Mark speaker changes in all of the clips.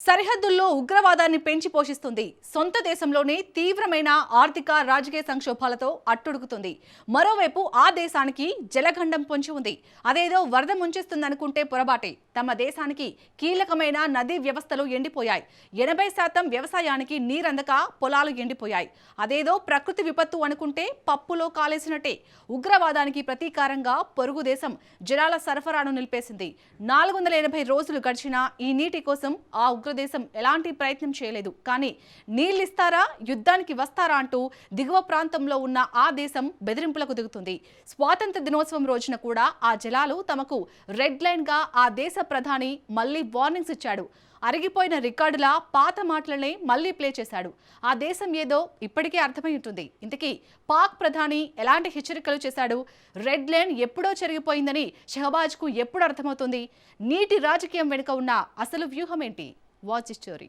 Speaker 1: సరిహద్దుల్లో ఉగ్రవాదాన్ని పెంచి పోషిస్తుంది. సొంత దేశంలోనే తీవ్రమైన ఆర్థిక రాజకీయ సంక్షోభాలతో అట్టుడుకుతుంది. మరోవైపు ఆ దేశానికి జలగండం పొంచి ఉంది. అదేదో వరద ముంచేస్తుందనుకుంటే పొరబాటే. తమ దేశానికి కీలకమైన నదీ వ్యవస్థలు ఎండిపోయాయి. 80% వ్యవసాయానికి నీరందక పొలాలు ఎండిపోయాయి. అదేదో ప్రకృతి విపత్తు అనుకుంటే పప్పులో కాలేసినట్టే. ఉగ్రవాదానికి ప్రతీకారంగా పొరుగు దేశం జలాల సరఫరాను నిలిపేసింది. 480 రోజులు గడిచినా ఈ నీటి కోసం ఆ ఉగ్రదేశం ఎలాంటి ప్రయత్నం చేయలేదు. కానీ నీళ్ళిస్తారా, యుద్ధానికి వస్తారా అంటూ దిగువ ప్రాంతంలో ఉన్న ఆ దేశం బెదిరింపులకు దిగుతుంది. స్వాతంత్ర దినోత్సవం రోజున కూడా ఆ జలాలు తమకు రెడ్ లైన్ గా ఆ దేశ ప్రధాని మళ్లీ వార్నింగ్స్ ఇచ్చాడు. అరిగిపోయిన రికార్డులా పాత మాటలనే మళ్లీ ప్లే చేశాడు. ఆ దేశం ఏదో ఇప్పటికే అర్థమై ఉంటుంది. ఇంతకీ పాక్ ప్రధాని ఎలాంటి హెచ్చరికలు చేశాడు? రెడ్ లైన్ ఎప్పుడో చెరిగిపోయిందని షహబాజ్కు ఎప్పుడు అర్థమవుతుంది? నీటి రాజకీయం వెనుక ఉన్న అసలు వ్యూహం ఏంటి? Watch story.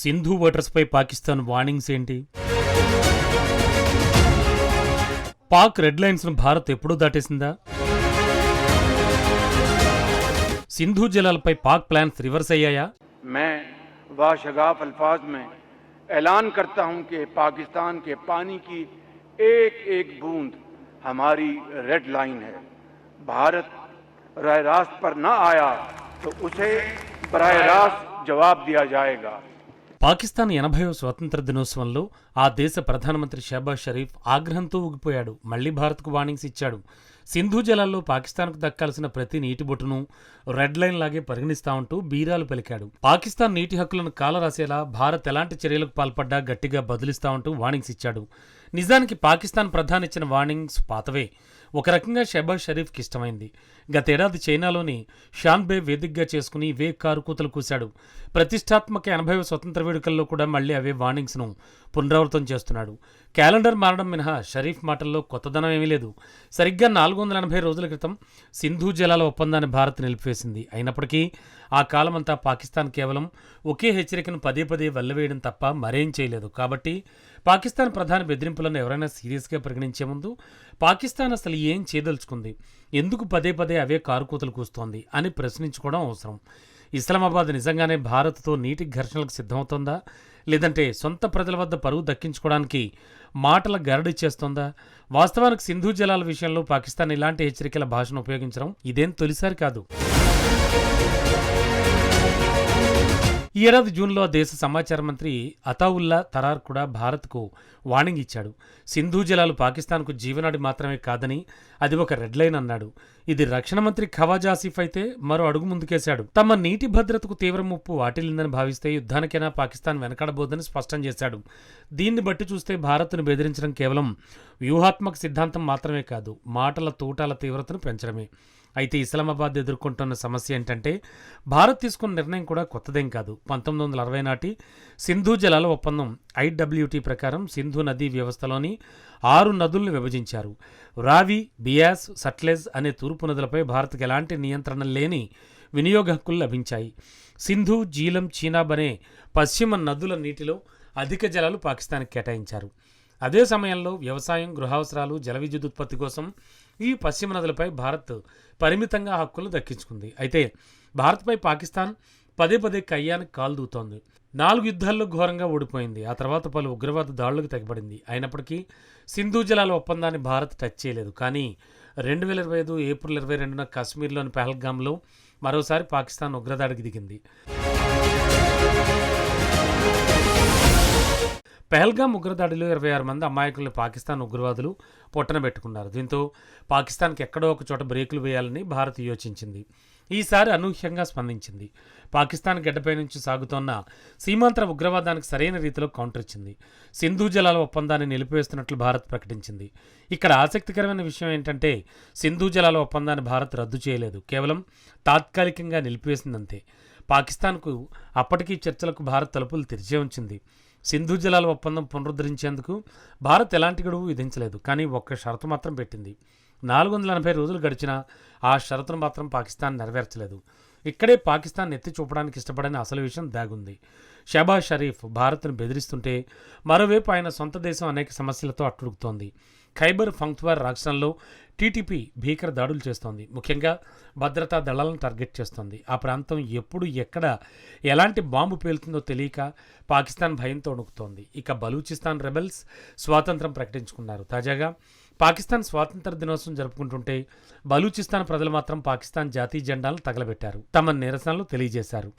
Speaker 2: సింధు వాటర్స్ పై పాకిస్తాన్ వార్నింగ్స్ ఏంటి? పాక్ రెడ్ లైన్స్ ను భారత్ ఎప్పుడూ దాటేసిందా? సింధు జలాలపై పాక్ ప్లాన్స్ రివర్స్ అయ్యాయా?
Speaker 3: मैं वाशगाफ अल्फाज में ऐलान करता हूं कि पाकिस्तान के पानी की एक एक बूंद हमारी रेड लाइन है. भारत राह रास्त पर न आया तो उसे बराह रास्त जवाब दिया जाएगा.
Speaker 2: పాకిస్తాన్ 80వ స్వాతంత్ర దినోత్సవంలో ఆ దేశ ప్రధానమంత్రి షహబాజ్ షరీఫ్ ఆగ్రహంతో ఊగిపోయాడు. మళ్లీ భారత్కు వార్నింగ్స్ ఇచ్చాడు. సింధు జలాల్లో పాకిస్తాన్కు దక్కాల్సిన ప్రతి నీటి బొట్టును రెడ్ లైన్ లాగే పరిగణిస్తామంటూ బీరాలు పలికాడు. పాకిస్తాన్ నీటి హక్కులను కాలరాసేలా భారత్ ఎలాంటి చర్యలకు పాల్పడ్డా గట్టిగా బదులిస్తామంటూ వార్నింగ్స్ ఇచ్చాడు. నిజానికి పాకిస్తాన్ ప్రధాని ఇచ్చిన వార్నింగ్స్ పాతవే. ఒక రకంగా షహబాజ్ షరీఫ్కి ఇష్టమైంది. గతేడాది చైనాలోని షాన్బే వేదికగా చేసుకుని ఇవే కారుకూతలు కూశాడు. ప్రతిష్టాత్మక 80వ స్వతంత్ర వేడుకల్లో కూడా మళ్లీ అవే వార్నింగ్స్ను పునరావృతం చేస్తున్నాడు. క్యాలెండర్ మారడం మినహా షరీఫ్ మాటల్లో కొత్తదనం ఏమీ లేదు. సరిగ్గా 480 రోజుల క్రితం సింధు జలాల ఒప్పందాన్ని భారత్ నిలిపివేసింది. అయినప్పటికీ ఆ కాలమంతా పాకిస్తాన్ కేవలం ఒకే హెచ్చరికను పదే పదే వెల్లవేయడం తప్ప మరేం చేయలేదు. కాబట్టి పాకిస్తాన్ ప్రధాని బెదిరింపులను ఎవరైనా సీరియస్గా పరిగణించే ముందు పాకిస్తాన్ అసలు ఏం చేయదలుచుకుంది, ఎందుకు పదే పదే అవే కారుకూతలు కూస్తోంది అని ప్రశ్నించుకోవడం అవసరం. ఇస్లామాబాద్ నిజంగానే భారత్తో నీటి ఘర్షణలకు సిద్ధమవుతోందా, లేదంటే సొంత ప్రజల వద్ద పరువు దక్కించుకోవడానికి మాటల గరడిచ్చేస్తోందా? వాస్తవానికి సింధు జలాల విషయంలో పాకిస్తాన్ ఇలాంటి హెచ్చరికల భాషను ఉపయోగించడం ఇదేం తొలిసారి కాదు. ఈ ఏడాది జూన్లో ఆ దేశ సమాచార మంత్రి అతావుల్లా తరార్ కూడా భారత్కు వార్నింగ్ ఇచ్చాడు. సింధు జలాలు పాకిస్తాన్కు జీవనాడి మాత్రమే కాదని అది ఒక రెడ్ లైన్ అన్నాడు. ఇది రక్షణ మంత్రి ఖవాజా ఆసిఫ్ అయితే మరో అడుగు ముందుకేశాడు. తమ నీటి భద్రతకు తీవ్ర ముప్పు వాటిల్లిందని భావిస్తే యుద్ధానికైనా పాకిస్తాన్ వెనకడబోదని స్పష్టం చేశాడు. దీన్ని బట్టి చూస్తే భారత్ను బెదిరించడం కేవలం వ్యూహాత్మక సిద్ధాంతం మాత్రమే కాదు, మాటల తూటాల తీవ్రతను పెంచడమే. అయితే ఇస్లామాబాద్ ఎదుర్కొంటున్న సమస్య ఏంటంటే భారత్ తీసుకున్న నిర్ణయం కూడా కొత్తదేం కాదు. 1960 నాటి సింధు జలాల ఒప్పందం IWT ప్రకారం సింధు నదీ వ్యవస్థలోని 6 నదులను విభజించారు. రావి, బియాస్, సట్లెజ్ అనే తూర్పు నదులపై భారత్కి ఎలాంటి నియంత్రణ లేని వినియోగ హక్కులు లభించాయి. సింధు, జీలం, చీనాబ్ అనే పశ్చిమ నదుల నీటిలో అధిక జలాలు పాకిస్తాన్కి కేటాయించారు. అదే సమయంలో వ్యవసాయం, గృహావసరాలు, జల విద్యుత్ ఉత్పత్తి కోసం ఈ పశ్చిమ నదులపై భారత్ పరిమితంగా హక్కులు దక్కించుకుంది. అయితే భారత్పై పాకిస్తాన్ పదే పదే కయ్యానికి కాలు దూతోంది. 4 యుద్ధాల్లో ఘోరంగా ఓడిపోయింది. ఆ తర్వాత పలు ఉగ్రవాద దాడులకు తెగబడింది. అయినప్పటికీ సింధు జలాల ఒప్పందాన్ని భారత్ టచ్ చేయలేదు. కానీ 2025 ఏప్రిల్ 22న కాశ్మీర్లోని పహల్గామ్లో మరోసారి పాకిస్తాన్ ఉగ్రదాడికి దిగింది. పహల్గామ్ ఉగ్రదాడిలో 26 మంది అమాయకులను పాకిస్తాన్ ఉగ్రవాదులు పొట్టనబెట్టుకున్నారు. దీంతో పాకిస్తాన్కి ఎక్కడో ఒక చోట బ్రేకులు వేయాలని భారత్ యోచించింది. ఈసారి అనూహ్యంగా స్పందించింది. పాకిస్తాన్ గడ్డపై నుంచి సాగుతోన్న సీమాంతర ఉగ్రవాదానికి సరైన రీతిలో కౌంటర్ ఇచ్చింది. సింధు జలాల ఒప్పందాన్ని నిలిపివేస్తున్నట్లు భారత్ ప్రకటించింది. ఇక్కడ ఆసక్తికరమైన విషయం ఏంటంటే సింధు జలాల ఒప్పందాన్ని భారత్ రద్దు చేయలేదు, కేవలం తాత్కాలికంగా నిలిపివేసిందంతే. పాకిస్తాన్కు అప్పటికీ చర్చలకు భారత్ తలుపులు తెరిచే ఉంచింది. సింధు జలాల ఒప్పందం పునరుద్ధరించేందుకు భారత్ ఎలాంటి గడువు విధించలేదు. కానీ ఒక్క షరతు మాత్రం పెట్టింది. 480 రోజులు గడిచినా ఆ షరతును మాత్రం పాకిస్తాన్ నెరవేర్చలేదు. ఇక్కడే పాకిస్తాన్ ఎత్తి చూపడానికి ఇష్టపడని అసలు విషయం దాగుంది. షహబాజ్ షరీఫ్ భారత్ను బెదిరిస్తుంటే మరోవైపు ఆయన సొంత దేశం అనేక సమస్యలతో అట్టుడుకుతోంది. ఖైబర్ పఖ్తూన్ఖ్వా రాష్ట్రంలో టీటీపీ భీకర దాడులు చేస్తోంది. ముఖ్యంగా భద్రతా దళాలను టార్గెట్ చేస్తోంది. ఆ ప్రాంతం ఎప్పుడు ఎక్కడ ఎలాంటి బాంబు పేలుతుందో తెలియక పాకిస్తాన్ భయంతో వణుకుతోంది. ఇక బలూచిస్తాన్ రెబెల్స్ స్వాతంత్రం ప్రకటించుకున్నారు. తాజాగా పాకిస్తాన్ స్వాతంత్ర దినోత్సవం జరుపుకుంటుంటే బలూచిస్తాన్ ప్రజలు మాత్రం పాకిస్తాన్ జాతీయ జెండాలను తగలబెట్టారు. తమ నిరసనలు తెలియజేశారు.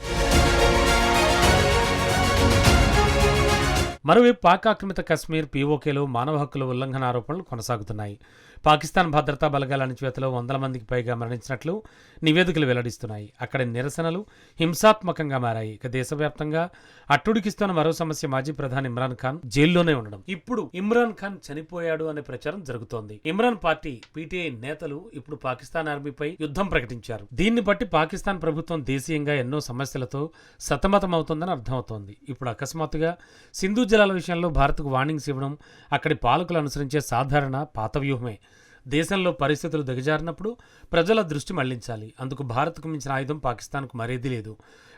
Speaker 2: మరోవైపు పాక్ ఆక్రమిత కశ్మీర్ పీఓకేలో మానవ హక్కుల ఉల్లంఘన ఆరోపణలు కొనసాగుతున్నాయి. పాకిస్తాన్ భద్రతా బలగాల అణచివేతలో 100 మందికి పైగా మరణించినట్లు నివేదికలు వెల్లడిస్తున్నాయి. అక్కడి నిరసనలు హింసాత్మకంగా మారాయి. ఇక దేశవ్యాప్తంగా అట్టుడికిస్తున్న మరో సమస్య మాజీ ప్రధాని ఇమ్రాన్ ఖాన్ జైల్లోనే ఉండడం. ఇప్పుడు ఇమ్రాన్ ఖాన్ చనిపోయాడు అనే ప్రచారం జరుగుతోంది. ఇమ్రాన్ పార్టీ పీటీఐ నేతలు ఇప్పుడు పాకిస్తాన్ ఆర్మీపై యుద్ధం ప్రకటించారు. దీన్ని బట్టి పాకిస్తాన్ ప్రభుత్వం దేశీయంగా ఎన్నో సమస్యలతో సతమతమవుతోందని అర్థమవుతోంది. ఇప్పుడు అకస్మాత్తుగా సింధు జలాల విషయంలో భారత్కు వార్నింగ్స్ ఇవ్వడం అక్కడి పాలకులు అనుసరించే సాధారణ పాత వ్యూహమే. దేశంలో పరిస్థితులు దిగజారినప్పుడు ప్రజల దృష్టి మళ్లించాలి. అందుకు భారత్కు మించిన ఆయుధం పాకిస్తాన్కు మరేది లేదు.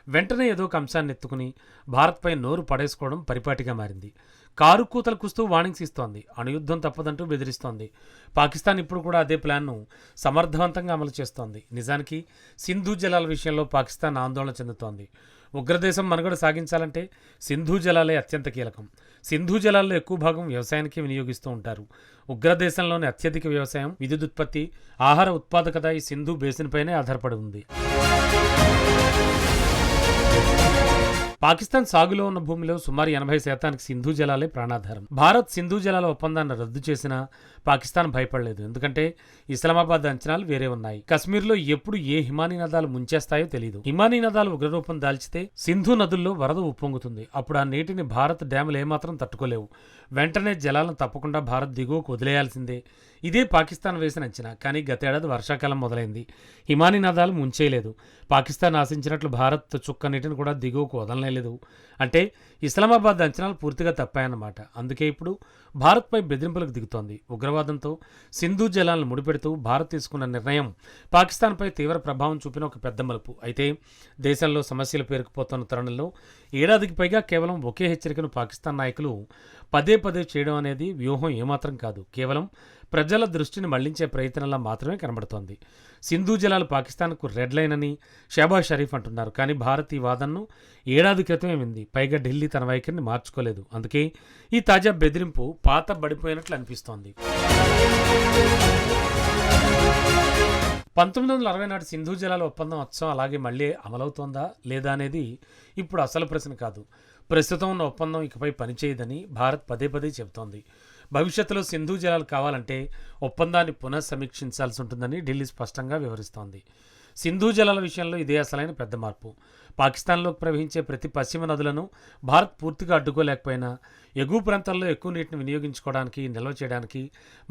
Speaker 2: వెంటనే ఏదో ఒక అంశాన్ని ఎత్తుకుని భారత్పై నోరు పడేసుకోవడం పరిపాటిగా మారింది. కారు కూతలు కుస్తూ వార్నింగ్స్ ఇస్తోంది. అణుయుద్ధం తప్పదంటూ బెదిరిస్తోంది. పాకిస్తాన్ ఇప్పుడు కూడా అదే ప్లాన్ను సమర్థవంతంగా అమలు చేస్తోంది. నిజానికి సింధు జలాల విషయంలో పాకిస్తాన్ ఆందోళన చెందుతోంది. ఉగ్రదేశం మనుగడ సాగించాలంటే సింధు జలాలే అత్యంత కీలకం. సింధు జలాల్లో ఎక్కువ భాగం వ్యవసాయానికి వినియోగిస్తూ ఉంటారు. ఉగ్రదేశంలోని అత్యధిక వ్యవసాయం, విద్యుదుత్పత్తి, ఆహార ఉత్పాదకత ఈ సింధు బేసిన్ పైనే ఆధారపడి ఉంది. పాకిస్తాన్ సాగులో ఉన్న భూమిలో సుమారు 80% సింధు జలాలే ప్రాణాధారం. భారత్ సింధు జలాల ఒప్పందాన్ని రద్దు చేసినా పాకిస్తాన్ భయపడలేదు. ఎందుకంటే ఇస్లామాబాద్ అంచనాలు వేరే ఉన్నాయి. కశ్మీర్లో ఎప్పుడు ఏ హిమానీ నదాలు ముంచేస్తాయో తెలియదు. హిమానీ నదాలు ఉగ్రరూపం దాల్చితే సింధు నదుల్లో వరద ఉప్పొంగుతుంది. అప్పుడు ఆ నీటిని భారత్ డ్యాములు ఏమాత్రం తట్టుకోలేవు. వెంటనే జలాలను తప్పకుండా భారత్ దిగువకు వదిలేయాల్సిందే. ఇదే పాకిస్తాన్ వేసిన అంచనా. కానీ గతేడాది వర్షాకాలం మొదలైంది. హిమానీ నదాలు ముంచేయలేదు. పాకిస్తాన్ ఆశించినట్లు భారత్ చుక్క నీటిని కూడా దిగువకు వదలలేదు. అంటే ఇస్లామాబాద్ అంచనాలు పూర్తిగా తప్పాయన్నమాట. అందుకే ఇప్పుడు భారత్పై బెదిరింపులకు దిగుతోంది. ఉగ్రవాదంతో సింధు జలాలను ముడిపెడుతూ భారత్ తీసుకున్న నిర్ణయం పాకిస్తాన్పై తీవ్ర ప్రభావం చూపిన ఒక పెద్ద మలుపు. అయితే దేశంలో సమస్యలు పేరుకుపోతున్న తరుణంలో ఏడాదికి పైగా కేవలం ఒకే హెచ్చరికను పాకిస్తాన్ నాయకులు పదే పదే చేయడం అనేది వ్యూహం ఏమాత్రం కాదు. కేవలం ప్రజల దృష్టిని మళ్లించే ప్రయత్నంలా మాత్రమే కనబడుతోంది. సింధు జలాలు పాకిస్తాన్కు రెడ్ లైన్ అని షహబాజ్ షరీఫ్ అంటున్నారు. కానీ భారత్ ఈ వాదనను ఏడాది క్రితమే వింది. పైగా ఢిల్లీ తన వైఖరిని మార్చుకోలేదు. అందుకే ఈ తాజా బెదిరింపు పాత పడిపోయినట్లు అనిపిస్తోంది. 1960 నాటి సింధు జలాల ఒప్పందం అచ్చం అలాగే మళ్లీ అమలవుతోందా లేదా అనేది ఇప్పుడు అసలు ప్రశ్న కాదు. ప్రస్తుతం ఉన్న ఒప్పందం ఇకపై పనిచేయదని భారత్ పదే పదే చెబుతోంది. భవిష్యత్తులో సింధు జలాలు కావాలంటే ఒప్పందాన్ని పునఃసమీక్షించాల్సి ఉంటుందని ఢిల్లీ స్పష్టంగా వివరిస్తోంది. సింధు జలాల విషయంలో ఇదే అసలైన పెద్ద మార్పు. పాకిస్తాన్లోకి ప్రవహించే ప్రతి పశ్చిమ నదులను భారత్ పూర్తిగా అడ్డుకోలేకపోయినా ఎగువ ప్రాంతాల్లో ఎక్కువ నీటిని వినియోగించుకోవడానికి, నిల్వ చేయడానికి,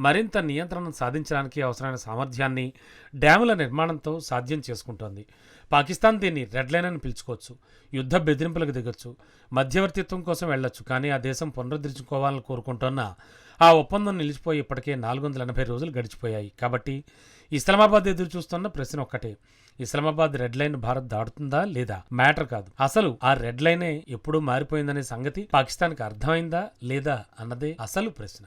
Speaker 2: మరింత నియంత్రణను సాధించడానికి అవసరమైన సామర్థ్యాన్ని డ్యాముల నిర్మాణంతో సాధ్యం చేసుకుంటోంది. పాకిస్తాన్ దీన్ని రెడ్ లైన్ అని పిలుచుకోవచ్చు. యుద్ధ బెదిరింపులకు దిగొచ్చు, మధ్యవర్తిత్వం కోసం వెళ్లొచ్చు. కానీ ఆ దేశం పునరుద్ధరించుకోవాలని కోరుకుంటున్న ఆ ఒప్పందం నిలిచిపోయి ఇప్పటికే 480 రోజులు గడిచిపోయాయి. కాబట్టి ఇస్లామాబాద్ ఎదురు చూస్తున్న ప్రశ్న ఒక్కటే: ఇస్లామాబాద్ రెడ్ లైన్ భారత్ దాటుతుందా లేదా? మ్యాటర్ కాదు, అసలు ఆ రెడ్ లైనే ఎప్పుడూ మారిపోయిందనే సంగతి పాకిస్తాన్కి అర్థమైందా లేదా అన్నదే అసలు ప్రశ్న.